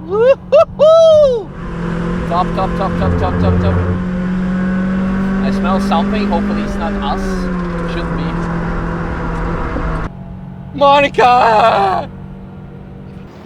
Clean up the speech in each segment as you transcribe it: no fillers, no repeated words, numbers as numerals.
Woo-hoo-hoo! Top, top, top, top, top, top, top. I smell something. Hopefully it's not us. Shouldn't be. Monica!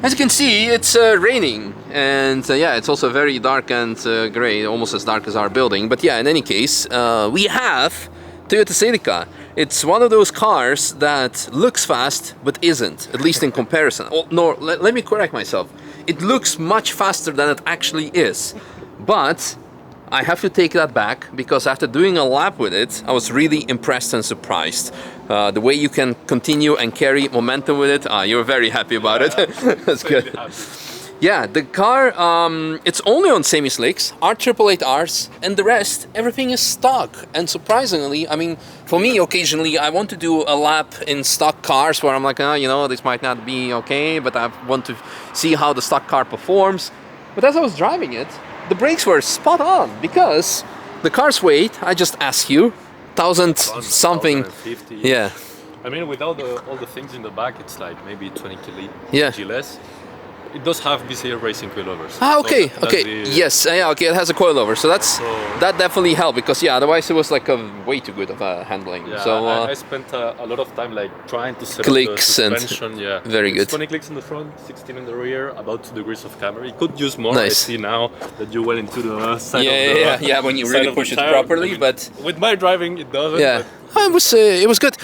As you can see, it's raining, and yeah, it's also very dark and gray, almost as dark as our building. But yeah, in any case, we have Toyota Celica. It's one of those cars that looks fast, but isn't, at least in comparison. Oh, no, let me correct myself. It looks much faster than it actually is. But I have to take that back, because after doing a lap with it, I was really impressed and surprised. The way you can continue and carry momentum with it, you're very happy about it. That's good. Yeah, the car, it's only on semi-slicks, R888Rs, and the rest, everything is stock. And surprisingly, I mean, for me, occasionally, I want to do a lap in stock cars where I'm like, oh, you know, this might not be okay, but I want to see how the stock car performs. But as I was driving it, the brakes were spot on, because the car's weight, I just asked you, 1,000 something. 1,050. Yeah. I mean, with all the things in the back, it's like maybe 20 yeah. kg less. It does have BCA racing coilovers. Ah, okay, so okay, yes, yeah, okay, it has a coilover, so that definitely helped, because yeah, otherwise it was like a way too good of handling. Yeah, so I spent a lot of time like trying to set clicks up the suspension. Yeah, very good. 20 clicks in the front, 16 in the rear, about 2 degrees of camber. You could use more. Nice. I see now that you went into the side yeah, of the yeah, when you really push it properly, I mean, but with my driving it doesn't. Yeah. It was good.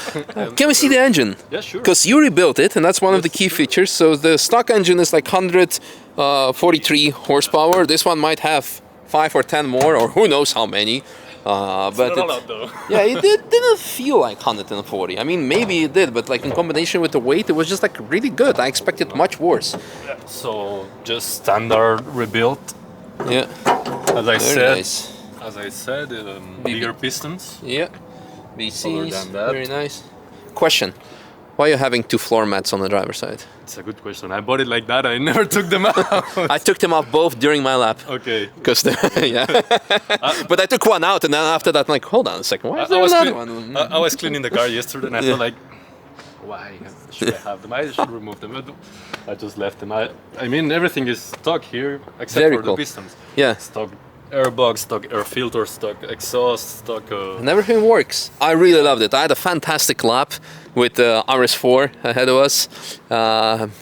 Can we see the engine? Yeah, sure. Because you rebuilt it, and that's one of the key features. So the stock engine is like 143 horsepower. This one might have 5 or 10 more, or who knows how many. But not a lot, though. yeah, it didn't feel like 140. I mean, maybe it did, but like in combination with the weight, it was just like really good. I expected much worse. Yeah. So just standard rebuilt. Yeah. As I Very nice. said, bigger pistons. Yeah. BCs, than that. very nice. Question, why are you having 2 floor mats on the driver's side? It's a good question. I bought it like that. I never took them out. I took them off both during my lap. Okay. Because yeah. But I took one out, and then after that, I'm like, hold on a second, why is there another one? I was cleaning the car yesterday, and I felt like, why should I have them? I should remove them. I just left them. I mean, everything is stock here, except Very for cool. the pistons. Yeah. Stock airbox, stock air filter, stock exhaust, stock... And everything works. I really loved it. I had a fantastic lap with RS4 ahead of us,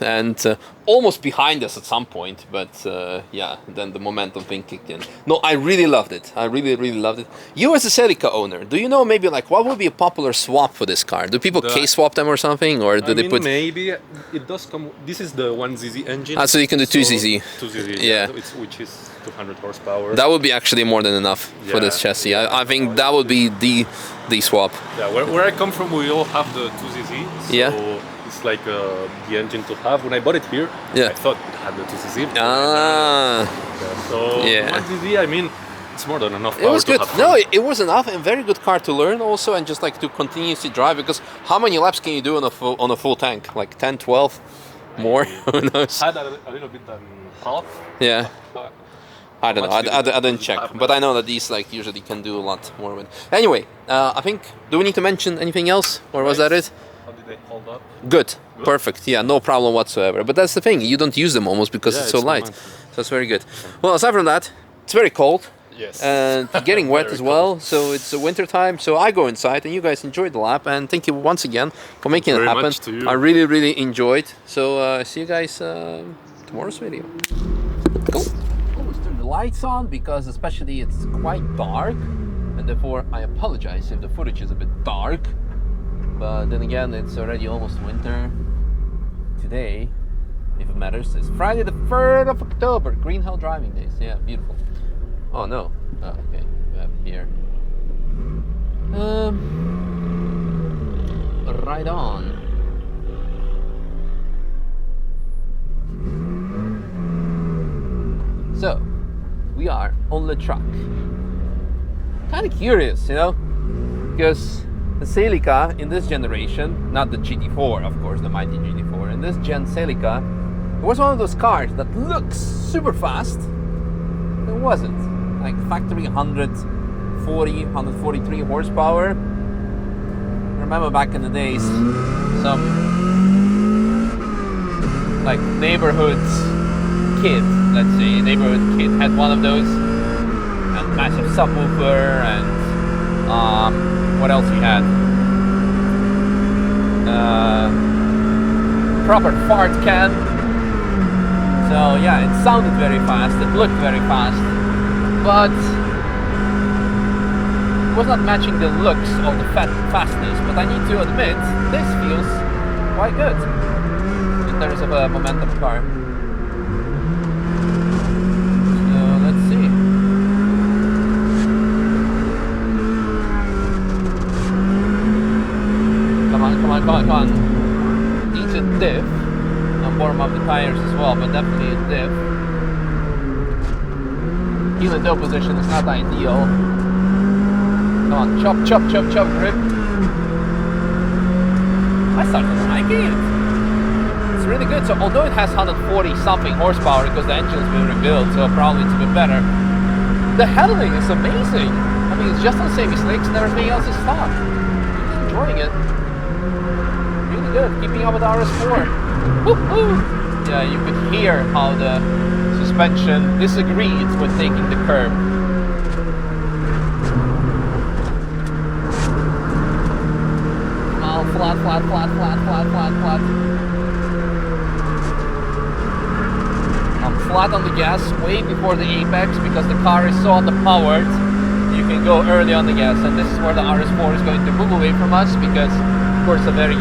and almost behind us at some point, but yeah, then the momentum thing kicked in. No, I really loved it. I really, really loved it. You as a Celica owner, do you know maybe like what would be a popular swap for this car? Do people K-swap them or something, or do they put... maybe it does come... This is the 1ZZ engine. Ah, so you can do 2ZZ. 2ZZ, yeah. Which is 200 horsepower. That would be actually more than enough for this chassis. I think that would be the swap. Yeah, where I come from, we all have the 2ZZ. So yeah. It's like the engine to have. When I bought it here, I thought it had the 2ZZ. Ah. So 1ZZ, I mean, it's more than enough power. It was good. To have No, it was enough, and very good car to learn also, and just like to continuously drive, because how many laps can you do on a full tank? Like 10, 12 more? Who knows? I had a little bit than half. Yeah. I don't know. I didn't check, but I know that these like usually can do a lot more with. Anyway, I think, do we need to mention anything else, or was that it? How did they hold up? Good. Perfect. Yeah, no problem whatsoever. But that's the thing, you don't use them almost because it's so light. So it's very good. Well, aside from that, it's very cold. Yes. And getting wet as well. So it's winter time. So I go inside, and you guys enjoyed the lap. And thank you once again for making it happen. Much to you. I really, really enjoyed. So see you guys tomorrow's video. Cool. Always turn the lights on because especially it's quite dark, and therefore I apologize if the footage is a bit dark. But then again, it's already almost winter. Today, if it matters, is Friday the 3rd of October. Green Hell Driving Days. Yeah, beautiful. Oh no. Oh, okay. We have it here. Right on. So, we are on the truck. Kind of curious, you know, because the Celica in this generation, not the GT4, of course, the mighty GT4, in this gen Celica, it was one of those cars that looks super fast. It wasn't. Like factory 140, 143 horsepower. Remember back in the days, some like neighborhoods kid, let's say, a neighborhood kid, had one of those, and massive subwoofer, and what else he had? Proper fart can. So yeah, it sounded very fast, it looked very fast, but it was not matching the looks of the fastness. But I need to admit, this feels quite good in terms of a momentum car. So let's see. Come on, come on, come on, come on. Needs a diff. I'll warm up the tires as well, but definitely a diff. Heel and toe position is not ideal. Come on, chop, chop, chop, chop, grip. I started liking it. It's really good. So although it has 140 something horsepower because the engine's been rebuilt, so probably it's a bit better, the handling is amazing. I mean, it's just on semi-slicks and everything else is stock. Really enjoying it. Really good. Keeping up with RS4. Woo-hoo! Yeah, you could hear how the suspension disagreed with taking the curb. Oh, flat, flat, flat, flat, flat, flat, flat. I'm flat on the gas way before the apex because the car is so underpowered. You can go early on the gas, and this is where the RS4 is going to move away from us because, of course, a very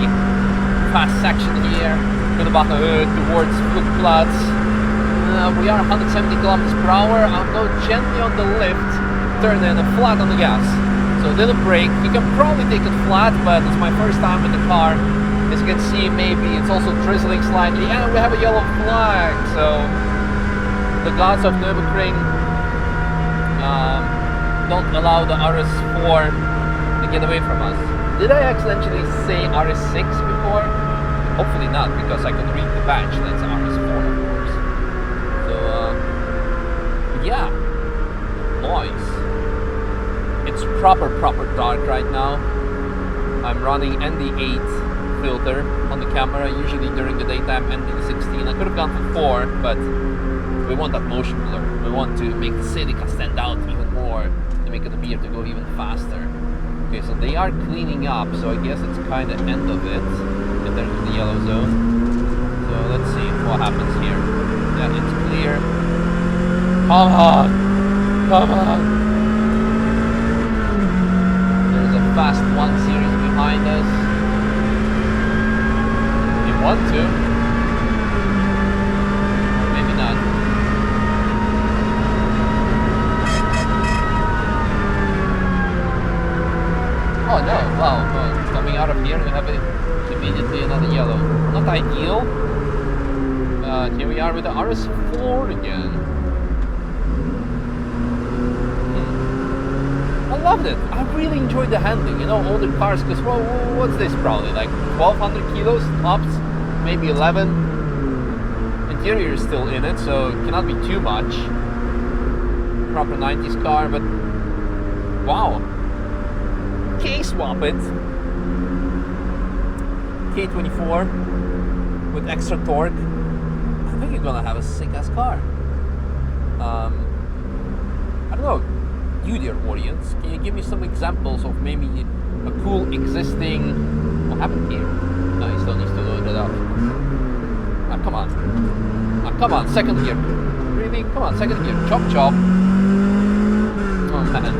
fast section here. Going back towards Floormats. We are 170 kilometers per hour. I'll go gently on the lift, turn in and flat on the gas. So didn't brake. You can probably take it flat, but it's my first time with the car. As you can see, maybe it's also drizzling slightly, and we have a yellow flag. So the gods of Nürburgring don't allow the RS4 to get away from us. Did I accidentally say RS6 before? Hopefully not, because I could read the badge. That's RS4, of course. So, yeah. Noise. It's proper dark right now. I'm running ND8 filter on the camera. Usually during the daytime, ND16. I could have gone for 4, but we want that motion blur. We want to make the Celica stand out even more, to make it appear to go even faster. Okay, so they are cleaning up, so I guess it's kind of end of it. In terms of the yellow zone. So let's see what happens here. Yeah, it's clear. Come on! Come on! There's a fast 1 series behind us. You want to? Maybe not. Oh no, wow, well, coming out of here we have immediately another yellow. Not ideal. Here we are with the RS4 again. I loved it. I really enjoyed the handling. You know, older cars, because well, what's this probably? Like 1,200 kilos tops, maybe 11. Interior is still in it, so it cannot be too much. Proper 90s car, but wow. K-swap it. K24 with extra torque. I think you're gonna have a sick-ass car. I don't know, you dear audience, can you give me some examples of maybe a cool existing... What happened here? No, he still needs to load it up. Ah, come on. Ah, come on, second gear. Really? Come on, second gear. Chop chop. Oh man.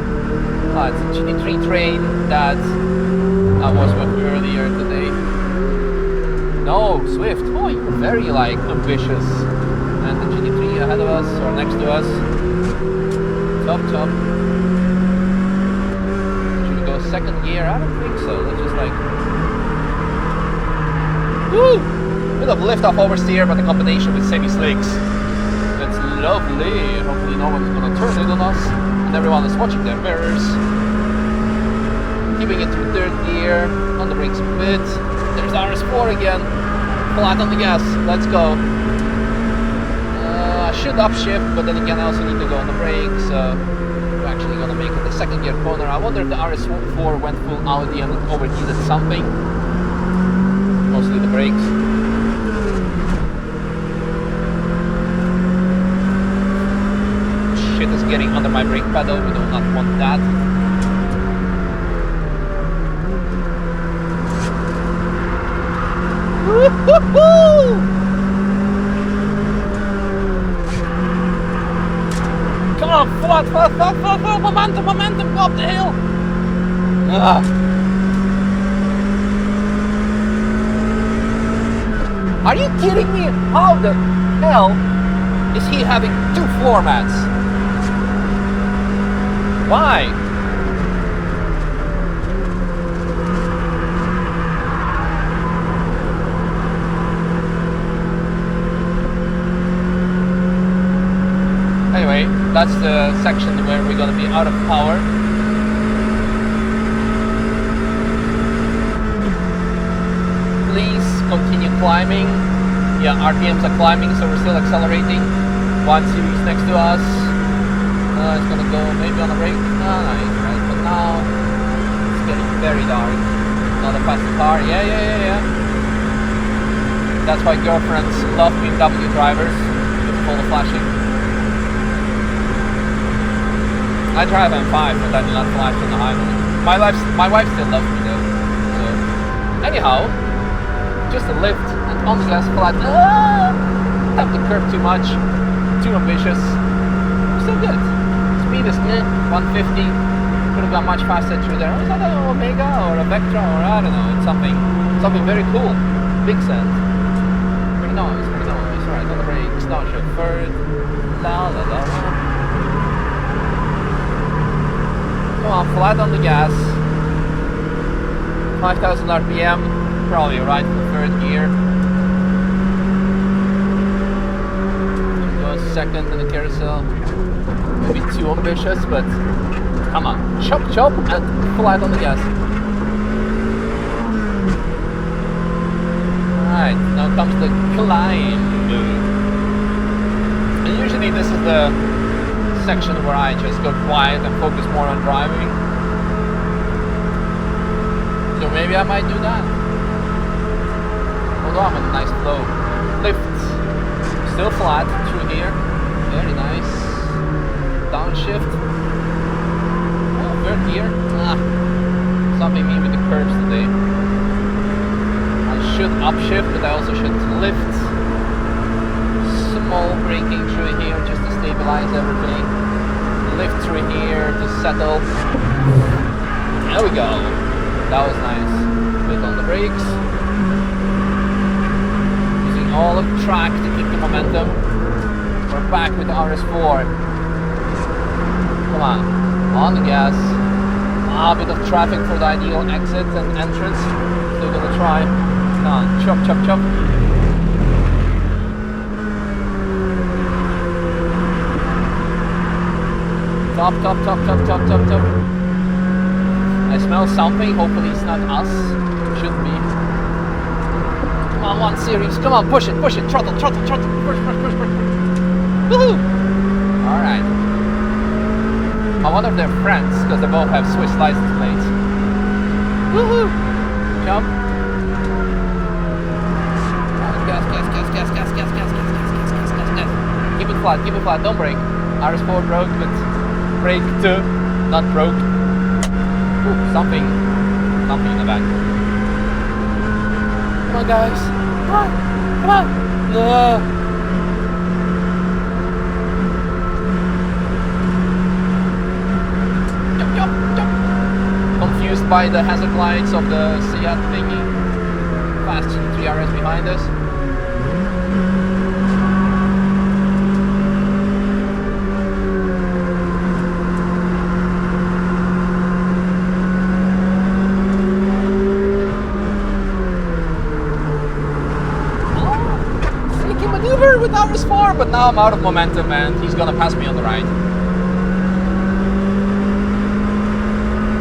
Ah, it's a GT3 train that I was with earlier today. No, Swift. Oh, you're very like ambitious. And the GT3 ahead of us or next to us. Chop chop. Should we go second gear? I don't think so. Let's just like... Woo! Bit of lift off oversteer, but the combination with semi-slicks. That's lovely. Hopefully no one's gonna turn it on us. And everyone is watching their mirrors. Keeping it through third gear. On the brakes a bit. There's the RS4 again. Flat on the gas. Let's go. I should upshift, but then again I also need to go on the brakes. So we're actually gonna make it the second gear corner. I wonder if the RS4 went full Audi and it overheated something. Mostly the brakes. getting under my brake pedal. We do not want that. Woo-hoo-hoo! Come on, flat, momentum, go up the hill! Ah. Are you kidding me? How the hell is he having 2 floor mats? Why? Anyway, that's the section where we're gonna be out of power. Please continue climbing. Yeah, RPMs are climbing, so we're still accelerating. 1 series next to us. It's gonna go maybe on the brake. Nice, right? But now it's getting very dark. Not a fast car. Yeah. That's why girlfriends love BMW drivers with all the flashing. I drive M5, but I do not flash on the highway. My wife still loves me though. So, anyhow, just a lift and on the gas flat. Have to curve too much, too ambitious. Still good. Speed is 150. Could have gone much faster through there. Was that an Omega or a Vectra or I don't know? It's something very cool. Big sand. Pretty nice. Right on the brakes. Now chauffeured. La. Come on, flat on the gas. 5,000 RPM, probably right for 3rd gear. Go second in the carousel. Maybe too ambitious, but come on, chop and flat on the gas. Alright, now comes the climb. And usually this is the section where I just go quiet and focus more on driving. So maybe I might do that. Although I'm in a nice flow. Lift. Still flat through here. Very nice. Downshift. Oh, 3rd gear. Something me with the curves today. I should upshift, but I also should lift. Small braking through here just to stabilize everything. Lift through here to settle. There we go. That was nice. Bit on the brakes. Using all of the track to keep the momentum. We're back with the RS4. Come on the gas. A bit of traffic for the ideal exit and entrance. Still gonna try. Come on, chop. Top. I smell something, hopefully it's not us. Should be. Come on, 1 series. Come on, push it. Throttle. Push. Woohoo! Alright. I wonder if they're friends, because they both have Swiss license plates. Woohoo! Jump. Gas. Keep it flat, don't brake. RS4 broke, but brake too, not broke. Ooh, something in the back. Come on, guys. Come on. No. Jump. Confused by the hazard lights of the Seat thingy. Fast 3 RS behind us. With RS4, but now I'm out of momentum and he's gonna pass me on the right.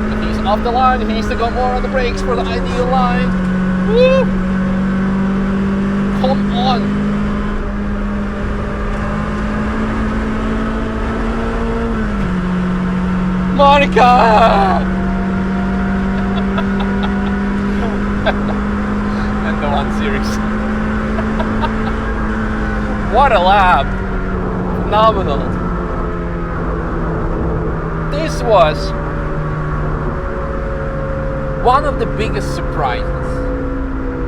But he's off the line, he needs to go more on the brakes for the ideal line. Woo! Come on! Monica! And the 1 series. What a lap! Phenomenal! this was one of the biggest surprises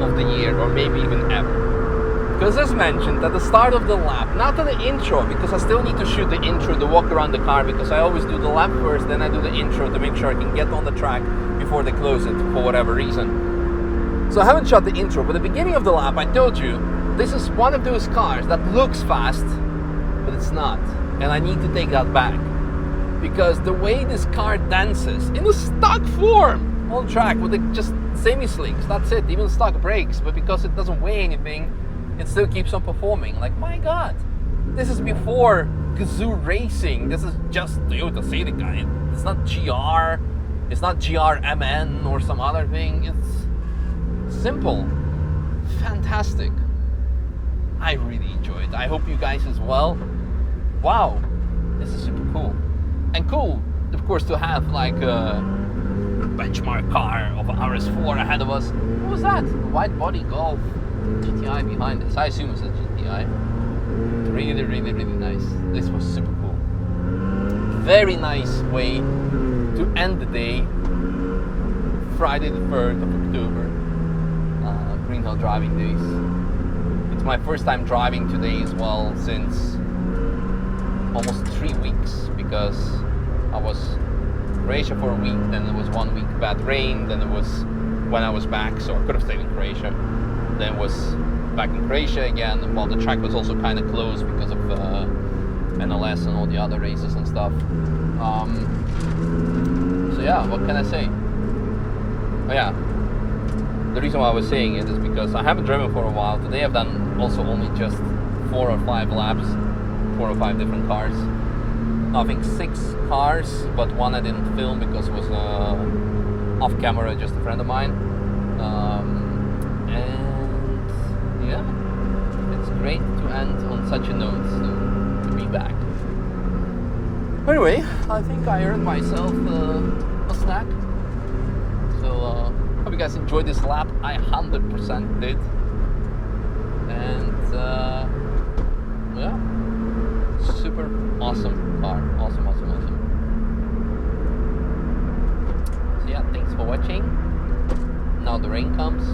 of the year, or maybe even ever. Because as mentioned at the start of the lap, not on the intro, because I still need to shoot the intro to walk around the car, because I always do the lap first, then I do the intro to make sure I can get on the track before they close it for whatever reason. So I haven't shot the intro, but at the beginning of the lap I told you, this is one of those cars that looks fast, but it's not. And I need to take that back. Because the way this car dances, in a stock form, on track with just semi-slicks, that's it, even stock brakes, but because it doesn't weigh anything, it still keeps on performing. Like, my God, this is before Gazoo Racing. This is just Toyota Celica. It's not GR. It's not GRMN or some other thing. It's simple, fantastic. I really enjoyed it. I hope you guys as well. Wow, this is super cool. And cool, of course, to have like a benchmark car of RS4 ahead of us. What was that? A wide body Golf GTI behind us. I assume it's a GTI. Really, really, really nice. This was super cool. Very nice way to end the day. Friday the 3rd of October. Green Hill driving days. It's my first time driving today as well since almost 3 weeks, because I was in Croatia for a week, then it was 1 week bad rain, then it was when I was back, so I could have stayed in Croatia. Then was back in Croatia again, while the track was also kind of closed because of NLS and all the other races and stuff. So yeah, what can I say? Oh yeah, the reason why I was saying it is because I haven't driven for a while. Today I've done also only just 4 or 5 laps, 4 or 5 different cars. I think 6 cars, but one I didn't film because it was off camera, just a friend of mine. And yeah, it's great to end on such a note, so to be back. Anyway, I think I earned myself a snack. So hope you guys enjoyed this lap. I 100% did. And yeah, super awesome car. Awesome. So yeah, thanks for watching. Now the rain comes.